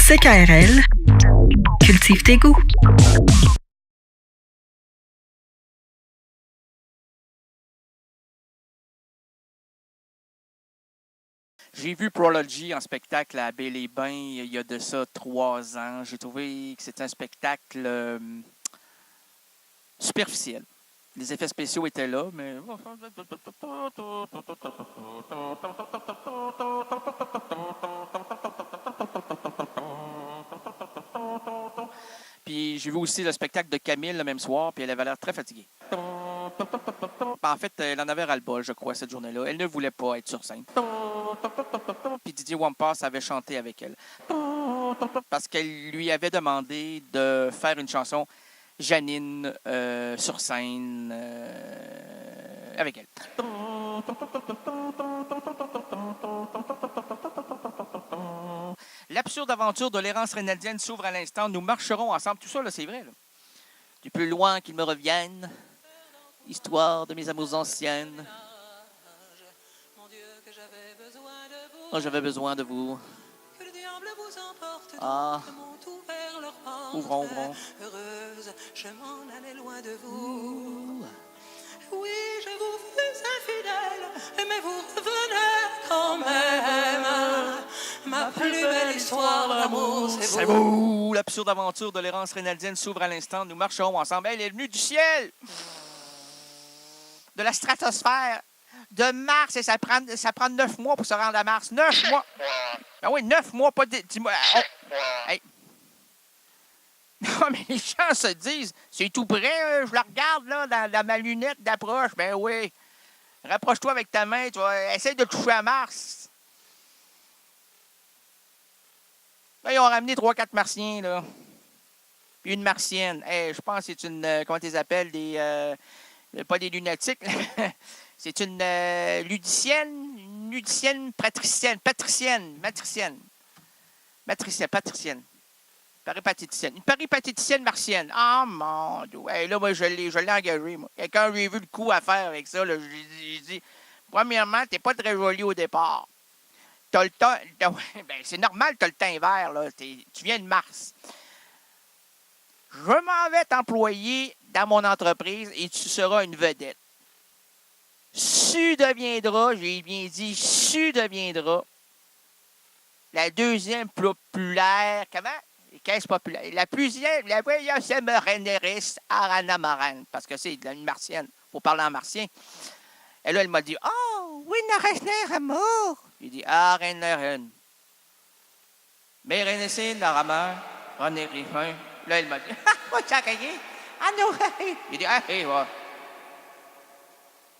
CKRL, cultive tes goûts. J'ai vu Prology en spectacle à Baie-les-Bains il y a de ça 3 ans. J'ai trouvé que c'était un spectacle superficiel. Les effets spéciaux étaient là, mais... Puis j'ai vu aussi le spectacle de Camille le même soir, puis elle avait l'air très fatiguée. En fait, elle en avait ras-le-bol, je crois, cette journée-là. Elle ne voulait pas être sur scène. Puis Didier Wampas avait chanté avec elle. Parce qu'elle lui avait demandé de faire une chanson Janine sur scène avec elle. L'absurde aventure de l'errance rénaldienne s'ouvre à l'instant. Nous marcherons ensemble. Tout ça, là, c'est vrai. Là. Du plus loin qu'il me revienne, histoire de mes amours anciennes. Oh, j'avais besoin de vous. Que le diable vous emporte Ah. vers leur porte. Ouvrons. Heureuse, je m'en allais loin de vous. Oui, je vous fus infidèle, mais vous revenez quand même. Ma plus belle histoire d'amour, c'est vous. L'absurde aventure de l'errance rénaldienne s'ouvre à l'instant. Nous marcherons ensemble. Elle est venue du ciel, de la stratosphère, de Mars, et ça prend 9 mois pour se rendre à Mars. 9 mois! Ben oui, 9 mois, pas 10 mois. Oh. Hey. Non, mais les gens se disent, c'est tout près, je la regarde là, dans ma lunette d'approche. Ben oui. Rapproche-toi avec ta main, tu vas essayer de toucher à Mars. Là, ils ont ramené 3-4 martiens, là. Puis une martienne. Hey, je pense que c'est une, comment tu les appelles, pas des lunatiques, là. C'est une ludicienne, patricienne. Péripatéticienne. Une péripatéticienne martienne. Ah, mon Dieu. Hey, là, moi, je l'ai engagé, moi. Et quand j'ai vu le coup à faire avec ça, là, j'ai dit, premièrement, t'es pas très joli au départ. T'as le temps... Ben, c'est normal, t'as le teint vert, là. Tu viens de Mars. Je m'en vais t'employer dans mon entreprise et tu seras une vedette. Su deviendra, j'ai bien dit, Su deviendra la deuxième populaire, comment? Qu'est-ce populaire? La deuxième Renéris Aranamaran, parce que c'est une martienne, il faut parler en martien. Et là, elle m'a dit, oh, oui, Naresner amour. J'ai dit, ah, Reneren. Mais Renécine, Narama, René Riffin. Là, elle m'a dit, ah, moi, tu as gagné? Ah, non, j'ai dit, ah, hé, ouais.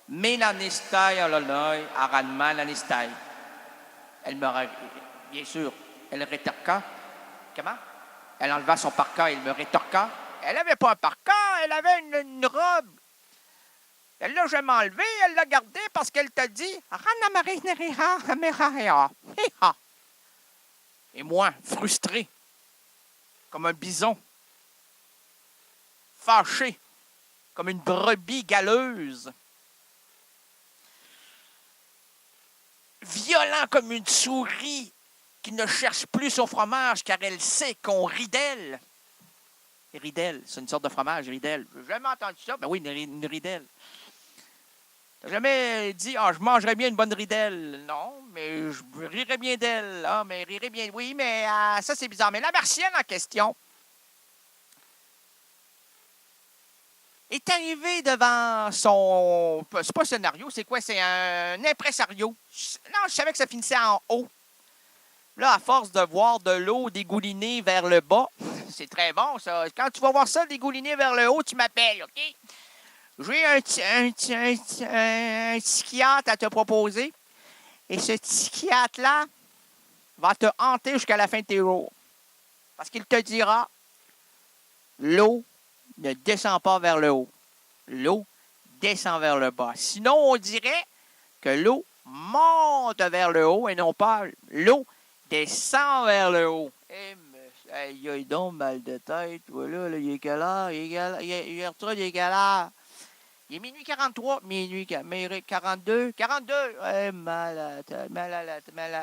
Mais l'anistai à l'honneur, à rendement l'anistai. Elle me bien sûr, elle rétorqua. Comment? Elle enleva son parka, elle me rétorqua. Elle n'avait pas un parka, elle avait une robe. Elle l'a jamais enlevée, elle l'a gardée parce qu'elle t'a dit et moi, frustré, comme un bison, fâché, comme une brebis galeuse, violent comme une souris qui ne cherche plus son fromage car elle sait qu'on rit d'elle. Ridelle, c'est une sorte de fromage, ridelle. J'ai jamais entendu ça. Ben oui, une ridelle. T'as jamais dit, ah, je mangerais bien une bonne ridelle. Non, mais je rirais bien d'elle. Ah, mais rirais bien. Oui, mais ça, c'est bizarre. Mais la martienne en question est arrivée devant son... C'est pas un scénario, c'est quoi? C'est un impresario. Non, je savais que ça finissait en haut. Là, à force de voir de l'eau dégouliner vers le bas, c'est très bon, ça. Quand tu vas voir ça dégouliner vers le haut, tu m'appelles, OK? J'ai un psychiatre à te proposer. Et ce psychiatre-là va te hanter jusqu'à la fin de tes jours. Parce qu'il te dira, l'eau ne descend pas vers le haut. L'eau descend vers le bas. Sinon, on dirait que l'eau monte vers le haut et non pas l'eau descend vers le haut. Il y a donc mal de tête. Voilà, là, il est quelle heure? Il est quelle heure? Il est minuit 43, minuit 42, 42. Malade.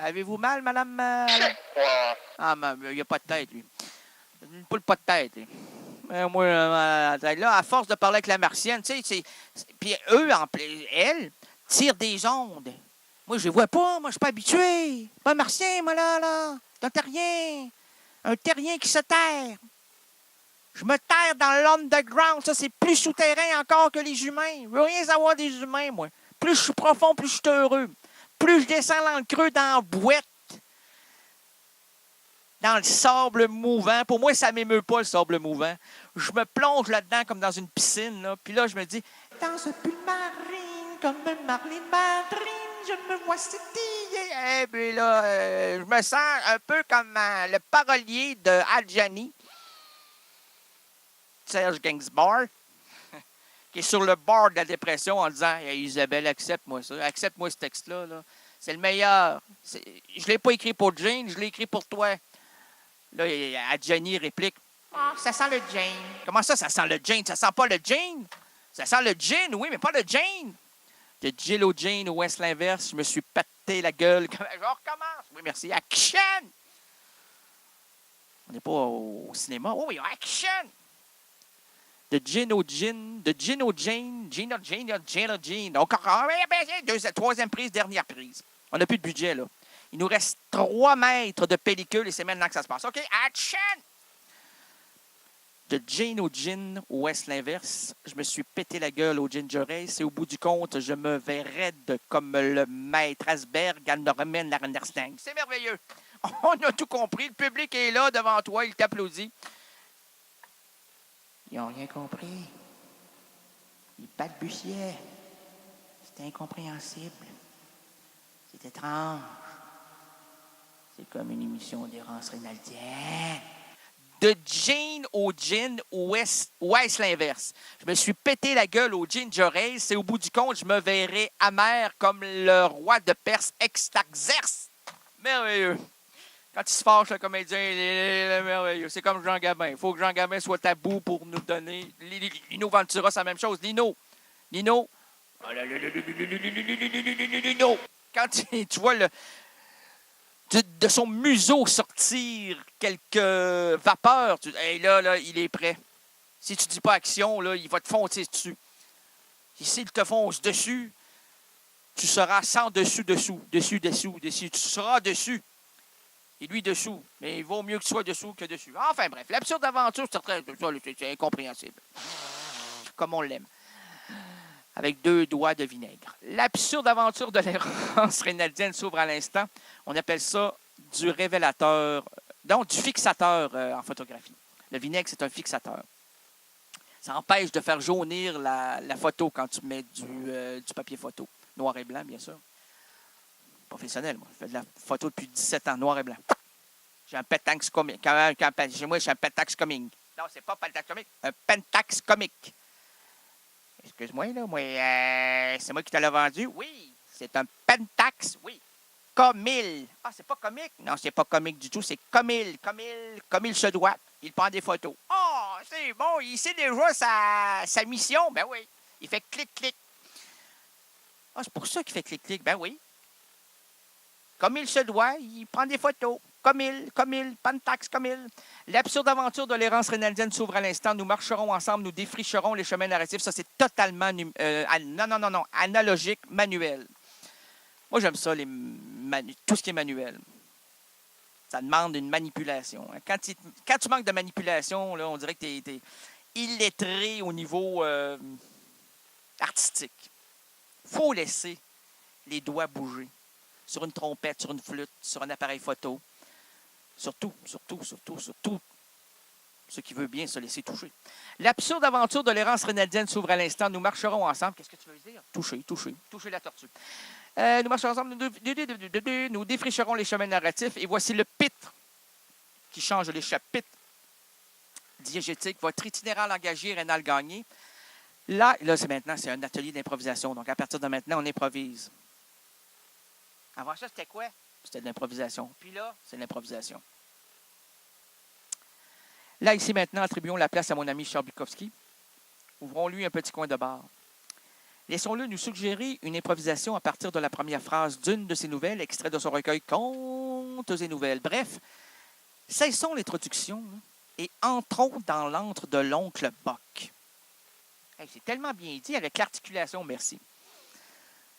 Avez-vous mal, madame? Ah, il n'y a pas de tête, lui. Une poule pas de tête, lui. Moi, là, à force de parler avec la martienne, tu sais, puis eux, elle, tirent des ondes. Moi, je les vois pas. Moi, je suis pas habitué. Pas un martien, moi, là. C'est un terrien. Un terrien qui se terre. Je me terre dans l'underground. Ça, c'est plus souterrain encore que les humains. Je veux rien savoir des humains, moi. Plus je suis profond, plus je suis heureux. Plus je descends dans le creux, dans la boîte, dans le sable mouvant. Pour moi, ça ne m'émeut pas, le sable mouvant. Je me plonge là-dedans comme dans une piscine. Là. Puis là, je me dis, dans ce pull marine, comme Marlene Marine, je me vois scintiller. Et puis là, je me sens un peu comme le parolier de Adjani, Serge Gainsbourg, qui est sur le bord de la dépression en disant hey, Isabelle, accepte-moi ça. Accepte-moi ce texte-là. Là. C'est le meilleur. Je ne l'ai pas écrit pour Jane, je l'ai écrit pour toi. Là, Adjani réplique ah, ça sent le Jane. Comment ça sent le Jane? Ça sent pas le Jane? Ça sent le gin, oui, mais pas le Jane. De Jill au Jane ou est-ce l'inverse? Je me suis pété la gueule. Je recommence. Oui, merci. Action! On n'est pas au cinéma. Oh oui, action! De gin au gin, de gin au Jane, gin au Jane, gin au Jane. Troisième prise, dernière prise. On n'a plus de budget, là. Il nous reste 3 mètres de pellicule et c'est maintenant que ça se passe. OK, action! De Jane au gin, ou est-ce l'inverse? Je me suis pété la gueule au ginger ale et au bout du compte, je me vais raide comme le maître Asberg à Norman Larnerstang. C'est merveilleux. On a tout compris. Le public est là devant toi. Il t'applaudit. Ils n'ont rien compris. Ils balbutiaient. C'était incompréhensible. C'est étrange. C'est comme une émission d'errance rénaldienne. De Jane au gin, ou est-ce l'inverse? Je me suis pété la gueule au ginger ale, c'est au bout du compte, je me verrai amer comme le roi de Perse Extaxerce. Merveilleux. Quand il se fâche, le comédien, il est merveilleux. C'est comme Jean Gabin. Il faut que Jean Gabin soit tabou pour nous donner. Lino Ventura, c'est la même chose. Lino. Lino. Quand tu vois de son museau sortir quelques vapeurs, hey, là, il est prêt. Si tu ne dis pas action, là, il va te foncer dessus. Et s'il te fonce dessus, tu seras sans dessus. Tu seras dessus. Et lui dessous. Mais il vaut mieux que tu sois dessous que dessus. Enfin bref, l'absurde aventure, c'est incompréhensible. Comme on l'aime. Avec 2 doigts de vinaigre. L'absurde aventure de l'errance rénaldienne s'ouvre à l'instant. On appelle ça du révélateur, donc du fixateur en photographie. Le vinaigre, c'est un fixateur. Ça empêche de faire jaunir la photo quand tu mets du papier photo. Noir et blanc, bien sûr. Professionnel, moi. Je fais de la photo depuis 17 ans, noir et blanc. J'ai un Pentax comique. Chez moi, j'ai un Pentax comique. Non, c'est pas Pentax comique, un Pentax comique. Excuse-moi, là, c'est moi qui te l'ai vendu? Oui, c'est un Pentax, oui. Comille. Ah, c'est pas comique? Non, c'est pas comique du tout, c'est Comille. Comme il se doit. Il prend des photos. Oh, c'est bon, il sait déjà sa mission. Ben oui, il fait clic-clic. Ah, c'est pour ça qu'il fait clic-clic. Ben oui. Comme il se doit, il prend des photos. Comille, Pentax, Comille. L'absurde aventure de l'errance rénaldienne s'ouvre à l'instant. Nous marcherons ensemble, nous défricherons les chemins narratifs. Ça, c'est totalement analogique, manuel. Moi, j'aime ça, tout ce qui est manuel. Ça demande une manipulation. Quand tu manques de manipulation, là, on dirait que tu es illettré au niveau artistique. Il faut laisser les doigts bouger. Sur une trompette, sur une flûte, sur un appareil photo. Surtout, ce qui veut bien se laisser toucher. L'absurde aventure de l'errance rénaldienne s'ouvre à l'instant. Nous marcherons ensemble. Qu'est-ce que tu veux dire? Toucher la tortue. Nous marcherons ensemble. Nous défricherons les chemins narratifs. Et voici le pitre qui change les chapitres diégétiques. Votre itinérant langagier, Rénal Gagné. Là c'est un atelier d'improvisation. Donc, à partir de maintenant, on improvise. Avant ça, c'était quoi? C'était de l'improvisation. Puis là, c'est de l'improvisation. Là, ici, maintenant, attribuons la place à mon ami Charles Bukowski. Ouvrons-lui un petit coin de bar. Laissons-le nous suggérer une improvisation à partir de la première phrase d'une de ses nouvelles, extrait de son recueil Contes et nouvelles. Bref, cessons l'introduction et entrons dans l'antre de l'oncle Bock. Hey, c'est tellement bien dit avec l'articulation, merci.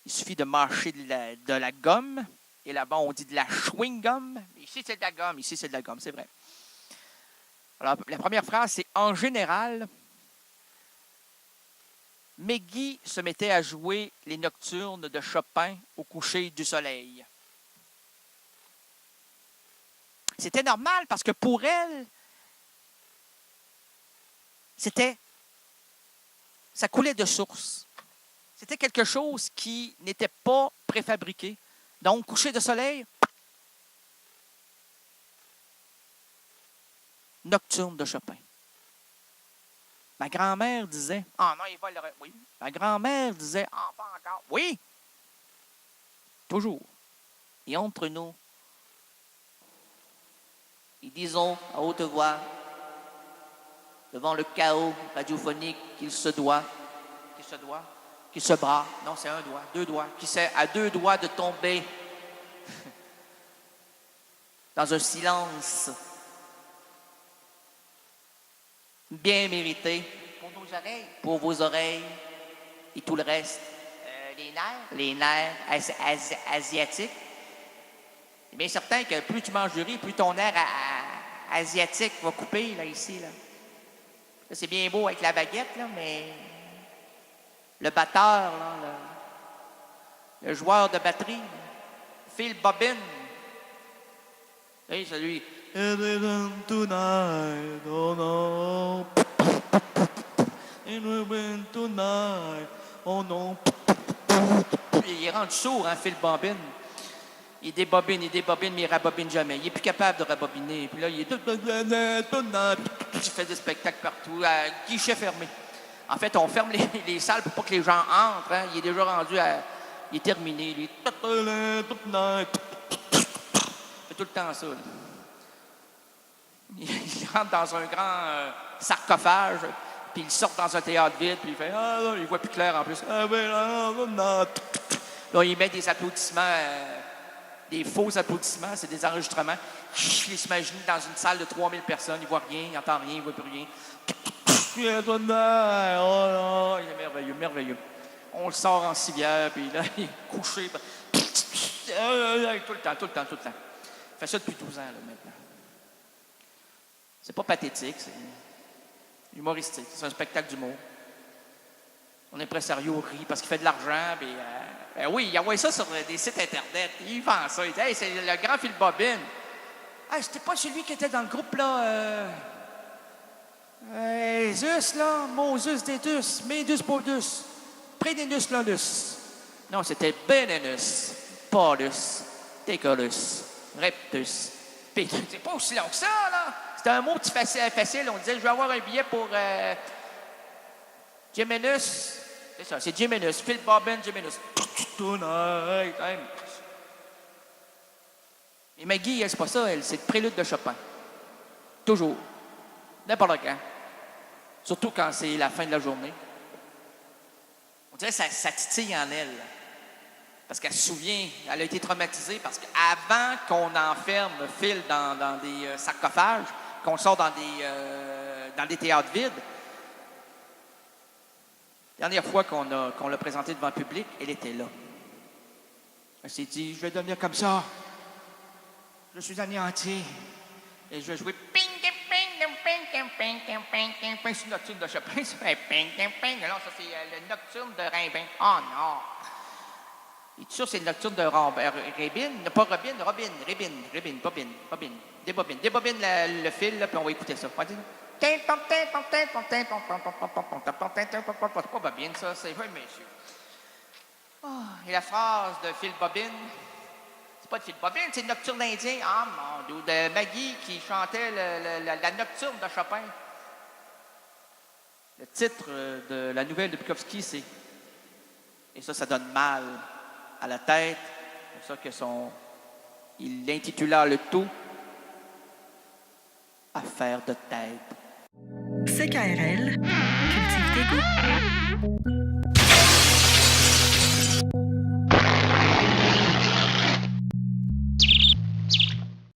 Il suffit de mâcher de la gomme. Et là-bas, on dit de la chewing-gum. Ici, c'est de la gomme. Ici, c'est de la gomme, c'est vrai. Alors, la première phrase, c'est « En général, Meggy se mettait à jouer les nocturnes de Chopin au coucher du soleil. » C'était normal parce que pour elle, ça coulait de source. C'était quelque chose qui n'était pas préfabriqué. Donc, coucher de soleil, nocturne de Chopin. Ma grand-mère disait, ah non, il va le... Oui. Ma grand-mère disait, ah, pas encore. Oui. Toujours. Et entre nous, et disons à haute voix, devant le chaos radiophonique qu'il se bat, non, c'est un doigt, deux doigts, qui s'est à deux doigts de tomber dans un silence bien mérité pour vos oreilles et tout le reste. Les nerfs asiatiques. C'est bien certain que plus tu manges du riz, plus ton nerf asiatique va couper, là, ici. Là, c'est bien beau avec la baguette, là, mais le batteur, là, le joueur de batterie, là, Phil Bobbin. Oui, c'est lui. Tonight, oh no. Tonight, oh no. Il est rendu sourd, hein, Phil Bobbin. Il débobine, mais il rabobine jamais. Il n'est plus capable de rabobiner. Puis là, il fait des spectacles partout, à guichet fermé. En fait, on ferme les salles pour pas que les gens entrent. Hein. Il est déjà rendu à... Il est terminé. Il fait tout le temps ça. Là. Il rentre dans un grand sarcophage, puis il sort dans un théâtre vide, puis il fait « Ah, là, il voit plus clair en plus. Là, il met des applaudissements... des faux applaudissements, c'est des enregistrements. Il s'imagine dans une salle de 3000 personnes, il ne voit rien, il n'entend rien, il ne voit plus rien. Il est merveilleux, merveilleux. On le sort en civière, puis là, il est couché. Tout le temps. Il fait ça depuis 12 ans, là, maintenant. C'est pas pathétique, c'est humoristique. C'est un spectacle d'humour. Mon impresario rit parce qu'il fait de l'argent, puis... oui, il envoie ça sur des sites Internet. Il vend ça. Il dit, hey, c'est le grand Phil Bobbin. Hey, c'était pas celui qui était dans le groupe, là. Zeus, là. Moses Dédus. Médus Bodus. Prédinus Lolus. Non, c'était Benenus. Paulus. Décolus. Reptus. Pétus. C'est pas aussi long que ça, là. C'était un mot petit facile. On disait, je vais avoir un billet pour Gemenus. C'est ça, c'est Gemenus. Phil Bobbin, Gemenus. Tonight. Et Maggie, elle, c'est pas ça, elle, c'est le prélude de Chopin. Toujours. N'importe quand. Surtout quand c'est la fin de la journée. On dirait que ça titille en elle. Parce qu'elle se souvient, elle a été traumatisée parce qu'avant qu'on enferme Phil dans des sarcophages, qu'on le sort dans des théâtres vides, la dernière fois qu'on l'a présenté devant le public, elle était là. Elle s'est dit, je vais devenir comme ça. Je suis anéanti. Et je vais jouer ping, ping, ping, ping, ping, ping. C'est une nocturne de Chopin. Ça fait ping, ping, ping. Non, ça, c'est le nocturne de Rimbaud. Oh non! Et tout ça, c'est le nocturne de Rébine. Pas Robin, Rébine, Bobine. Débobine le fil, là, puis on va écouter ça. C'est pas Bobine, ça, c'est oui, monsieur. Oh, et la phrase de Phil Bobbin, c'est pas de Phil Bobbin, c'est le nocturne indien. Ah, mon Dieu, de Maggie qui chantait la nocturne de Chopin. Le titre de la nouvelle de Bukowski, c'est... Et ça donne mal à la tête. C'est pour ça que il intitula le tout « Affaire de tête ». CKRL, cultive tes goûts.